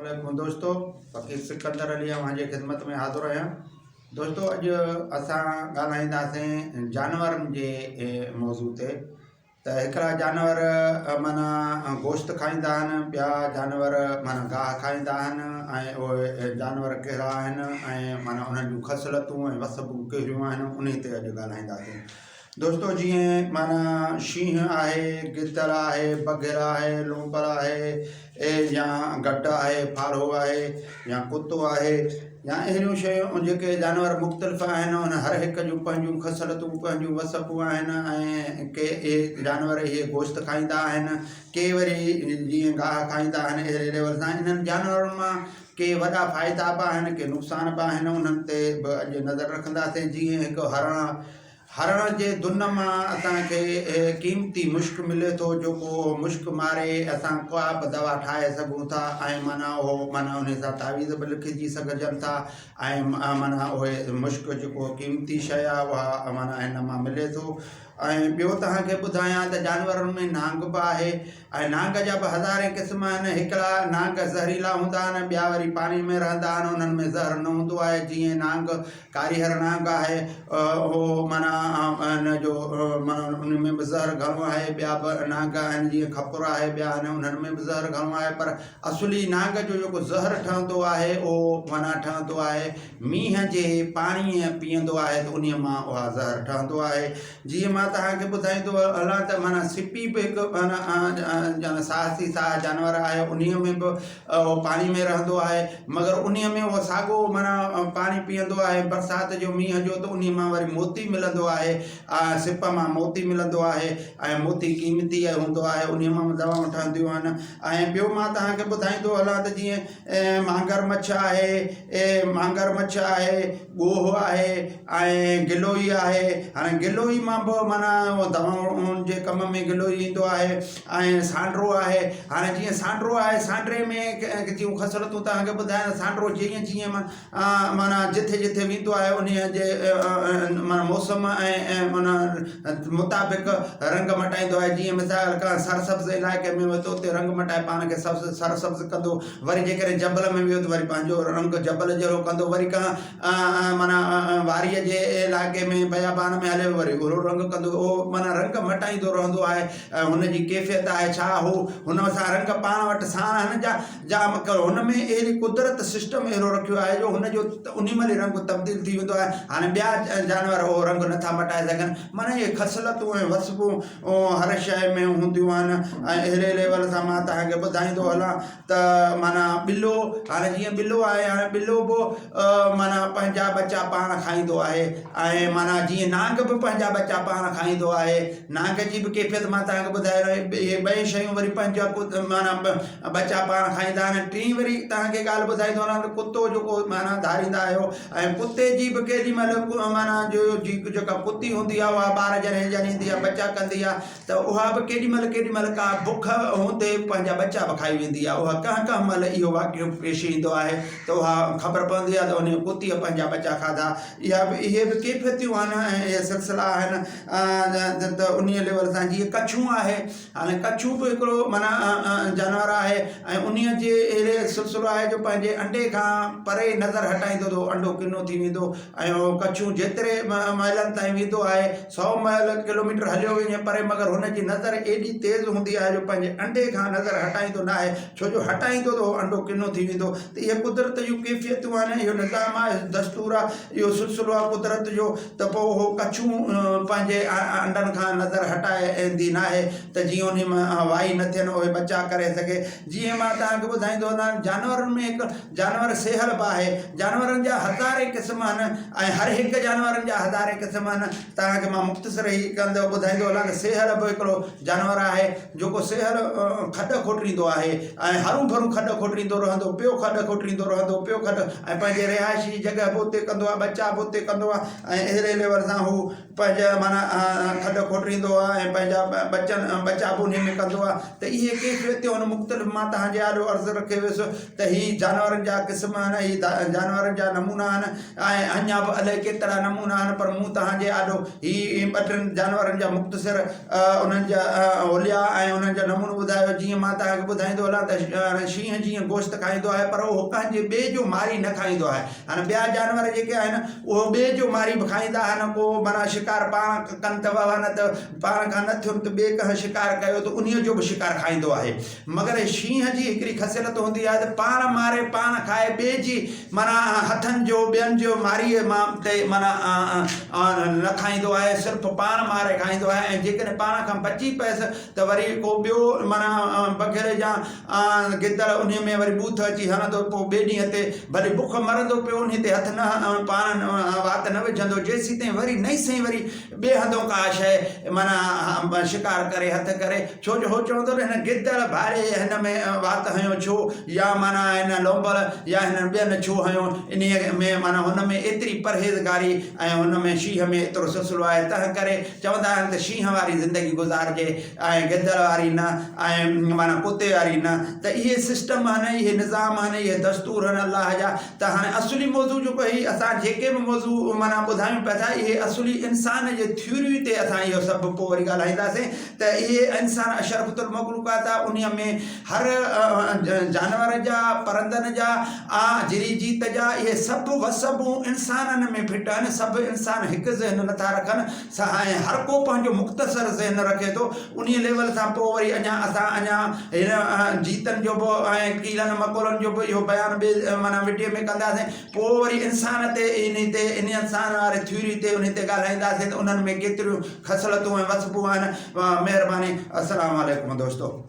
अस्सलामुअलैकुम दोस्तों, फ़कीर सिकंदर अली मुंहिंजी ख़िदमत में हाज़िर आहियां। दोस्तों, अॼु असां ॻाल्हाईंदासीं जानवरनि जे मौज़ू ते। त हिकिड़ा जानवर माना गोश्त खाईंदा आहिनि, ॿिया जानवर माना गाह खाईंदा आहिनि ऐं उहे जानवर कहिड़ा आहिनि ऐं माना उन्हनि जूं ख़सलतूं ऐं वसबूं कहिड़ियूं आहिनि, उन ते अॼु ॻाल्हाईंदासीं। दोस्तों, जीअं माना शींहं आहे, गिदड़ आहे, बघिर आहे, लूंबर आहे या गड्ढ आहे, फाड़ो आहे या कुतो आहे या अहिड़ियूं शयूं जेके जानवर मुख़्तलिफ़ आहिनि। उन हर हिक जूं पंहिंजूं ख़सलतूं, पंहिंजूं वसबूं आहिनि ऐं के इहे जानवर इहे गोश्त खाईंदा आहिनि, के वरी जीअं गाह खाईंदा आहिनि। अहिड़े लेवल सां इन्हनि जानवरनि मां के वॾा फ़ाइदा बि आहिनि, के नुक़सान बि आहिनि, उन्हनि ते बि अॼु नज़र रखंदासीं। जीअं हिकु हरण जे दुन मां असांखे क़ीमती मुश्क मिले थो, जेको मुश्क मारे असां का बि दवा ठाहे सघूं था ऐं माना उहो माना उन सां तावीज़ बि लिखिजी सघजनि था ऐं माना उहे मुश्क जेको क़ीमती शइ आहे उहा माना हिन मां मिले थो। ऐं ॿियो तव्हांखे ॿुधायां त जानवरनि में नांग बि आहे ऐं नांग जा बि हज़ारे क़िस्म आहिनि। हिकिड़ा नांग ज़हरीला हूंदा आहिनि, ॿिया वरी पाणी में रहंदा आहिनि, उन्हनि में ज़हर न हूंदो आहे। जीअं नांग कारीहर नांग आहे, उहो माना इन जो माना उन में बि ज़हर घणो आहे। ॿिया बि नांग आहिनि, जीअं खपुर आहे, ॿिया आहिनि, उन्हनि में बि ज़हर घणो आहे। पर असुली नांग जो जेको ज़हर ठहंदो आहे उहो माना ठहंदो आहे मींहं जे पाणीअ पीअंदो आहे त उन मां उहा ज़हर ठहंदो आहे। जीअं मां तव्हांखे ॿुधाईंदो हलां त माना सिपी बि हिकु माना साहसी साह जानवर आहे। उन में बि उहो पाणी में रहंदो आहे, मगर उन में उहो साॻियो माना पाणी पीअंदो आहे बरसाति जो, मींहं जो, त उन मां वरी मोती मिलंदो आहे। सिप मां मोती मिलंदो आहे ऐं मोती क़ीमती हूंदो आहे, उन मां दवाऊं ठहंदियूं आहिनि। ऐं ॿियो मां तव्हांखे ॿुधाईंदो हलां त जीअं मांगर मछ आहे, ॻोह आहे ऐं गिलोई आहे। हाणे गिलोई मां बि माना दवाउनि जे कम में गिलोई ईंदो आहे। ऐं सांड्रो आहे। हाणे जीअं सांड्रो आहे, सांड्रे में जूं ख़सलतूं तव्हांखे ॿुधायां। सांड्रो जीअं जीअं माना जिथे जिथे वेंदो आहे उन जे माना मौसम ऐं माना मुताबिक़ रंग मटाईंदो आहे। जीअं मिसाल खां सरसब्ज़ इलाइक़े में वरितो, उते रंग मटाए पाण खे सरसब्ज़ कंदो। वरी जेकॾहिं जबल में वियो त वरी पंहिंजो रंग जबल जहिड़ो कंदो। वरी का माना वारीअ जे इलाइक़े में बयाबान में हले, वरी ओहिड़ो रंग कंदो। उहो माना रंग मटाईंदो रहंदो आहे ऐं हुनजी कैफ़ियत आहे छा, हू हुन सां रंग पाण वटि साण जाम करो। हुन में अहिड़ी कुदरत सिस्टम अहिड़ो रखियो आहे जो हुनजो उन महिल रंग तब्दील थी वेंदो आहे। हाणे ॿिया जानवर उहो रंग नथा मटाए सघनि। माना इहे ख़सलतूं ऐं वसबूं हर शइ में हूंदियूं आहिनि। ऐं अहिड़े लेवल सां मां तव्हांखे ॿुधाईंदो हलां त माना ॿिलो, हाणे जीअं ॿिलो आहे, हाणे ॿिलो बि माना पंहिंजा बच्चा पाण खाईंदो आहे ऐं माना जीअं नांग बि पंहिंजा बच्चा पाण खाईंदो आहे। नांग जी बि कैफ़ियत मां तव्हांखे ॿुधाए रहियो। इहे ॿई शयूं वरी पंहिंजा माना बच्चा पाण खाईंदा आहिनि। टीं वरी तव्हांखे ॻाल्हि ॿुधाईंदो हलां त कुतो जेको माना धारींदा आहियो, ऐं कुते जी बि केॾी महिल माना जेका कुती हूंदी आहे उहा ॿार जॾहिं ॼणींदी आहे, बच्चा कंदी आहे, त उहा बि केॾी महिल का बुख हूंदे पंहिंजा बच्चा बि खाई वेंदी आहे। उहा कंहिं महिल इहो वाक़ियो पेश ईंदो आहे त उहा ख़बर पवंदी आहे त उन कुतीअ पंहिंजा बच्चा खाधा। इहे बि कैफ़ियतूं आहिनि ऐं इहे सिलसिला आहिनि। त उन लेवल सां जीअं कछूं आहे, हाणे कछूं बि हिकिड़ो माना जानवर आहे ऐं उन जे अहिड़े सिलसिलो आहे जो पंहिंजे अंडे खां परे नज़र हटाईंदो त अंडो किनो थी वेंदो। ऐं उहो कछूं जेतिरे माइलनि ताईं वेंदो आहे, 100 किलोमीटर हलियो वञे परे, मगर हुनजी नज़र एॾी तेज़ हूंदी आहे जो पंहिंजे अंडे खां नज़र हटाईंदो न आहे, छो जो हटाईंदो त उहो अंडो किनो थी वेंदो। त इहे कुदरत जूं कैफ़ियतूं आहिनि, इहो निज़ाम आहे, दस्तूर आहे, इहो सिलसिलो आहे कुदरत जो। त पोइ उहो कछूं पंहिंजे अंडनि खां नज़र हटाईंदी न आहे त जीअं उन मां वाई न थियनि, उहे बचा करे सघे। जीअं मां तव्हांखे ॿुधाईंदो वञा, जानवरनि में हिकु जानवर सेहल बि आहे। जानवरनि जा हज़ारे क़िस्म आहिनि ऐं हर हिकु जानवरनि जा हज़ारे क़िस्म आहिनि। तव्हांखे मां मुख़्तसर ई कंदो ॿुधाईंदो हलां त सेहल बि हिकिड़ो जानवर आहे जेको सेहल खॾ खोटींदो आहे ऐं हरू भरू खॾ खोटींदो रहंदो, पियो खॾ खोटींदो रहंदो, पियो खॾ, ऐं पंहिंजे रिहाइशी जॻह बि उते कंदो आहे, बच्चा बि उते कंदो आहे। ऐं अहिड़े लेवल सां हू पंहिंजा माना खॾ खोटींदो आहे ऐं पंहिंजा बच्चा बि उन में कंदो आहे त इहे कैफ़ियतूं आहिनि मुख़्तलिफ़। मां तव्हांजे आॾो अर्ज़ु रखे वियुसि त हीअ जानवरनि जा क़िस्म आहिनि, हीअ जानवरनि जा नमूना आहिनि ऐं अञा बि अलाए केतिरा नमूना आहिनि, पर मूं तव्हांजे आॾो हीअ 2-3 जानवरनि जा मुख़्तसिर उन्हनि जा होलिया ऐं उन्हनि जा नमूनो ॿुधायो। जीअं मां तव्हांखे ॿुधाईंदो हलां त शींहं जीअं गोश्त खाईंदो आहे पर उहो कंहिंजे ॿिए जो मारी न खाईंदो आहे। हाणे ॿिया जानवर जेके आहिनि उहो ॿिए जो मारी बि खाईंदा आहिनि, को माना शिकार पाण कनि त न त पाण खां न थियुनि त ॿिए कंहिं शिकार कयो त उन जो बि शिकार खाईंदो आहे। मगर शींहं जी हिकिड़ी ख़ासियत हूंदी आहे त पाण मारे पाण खाए, ॿिए जी माना हथनि जो ॿियनि जो मारीअ मां ते माना न खाईंदो आहे, सिर्फ़ु पाण मारे खाईंदो आहे। ऐं जेकॾहिं पाण खां बची पियसि त वरी को ॿियो माना बग़ैर जा गिदड़ उन में वरी बूथ अची हणंदो, पोइ ॿिए ॾींहं ते भले बुख मरंदो पियो, उन ते हथ न पाण वात न विझंदो जेसीं ताईं वरी नई सही वरी ॿिए हंधों का शइ माना शिकार करे हथ करे। छो जो हो चवंदो न हिन गिदड़ भाड़े हिन में वात हयो छो, या माना हिन लोंबड़ या हिन ॿियनि छो हयो, इन में माना हुन में एतिरी परहेज़गारी ऐं हुन में शींहं में एतिरो सिलसिलो आहे। तंहिं करे चवंदा आहिनि त शींहं वारी ज़िंदगी गुज़ारिजे ऐं गिदड़ वारी न, ऐं माना कुते वारी न। त इहे सिस्टम आहिनि, इहे निज़ाम आहिनि, इहे दस्तूर आहिनि अलाह जा। त हाणे असुली मौज़ू जेको ही असां जेके बि मौज़ू माना ॿुधायूं पिया था, इहे असुली इंसान जे थ्योरी ते असां इहो सभु पोइ वरी ॻाल्हाईंदासीं त इहे इंसान अशरफुल मखलूक़ात आहे। उन में हर जानवर जा, परंदनि जा, जिरी जीत जा, इहे सभु वसबूं इंसाननि में फिट आहिनि। सभु इंसान हिकु ज़हन नथा रखनि, ऐं हर को पंहिंजो मुख़्तसर ज़हन रखे थो। उन लेवल सां पोइ वरी अञा हिन जीतनि जो बि ऐं कीड़नि मकोड़नि जो बि इहो बयानु ॿिए माना वीडियो में कंदासीं। पोइ वरी इंसान ते इन इंसान वारे थ्योरी ते उन ते ॻाल्हाईंदासीं त उन्हनि में केतिरियूं ख़सलतूं ऐं वसबूं आहिनि। महिरबानी। अस्सलाम वालेकुम दोस्तो।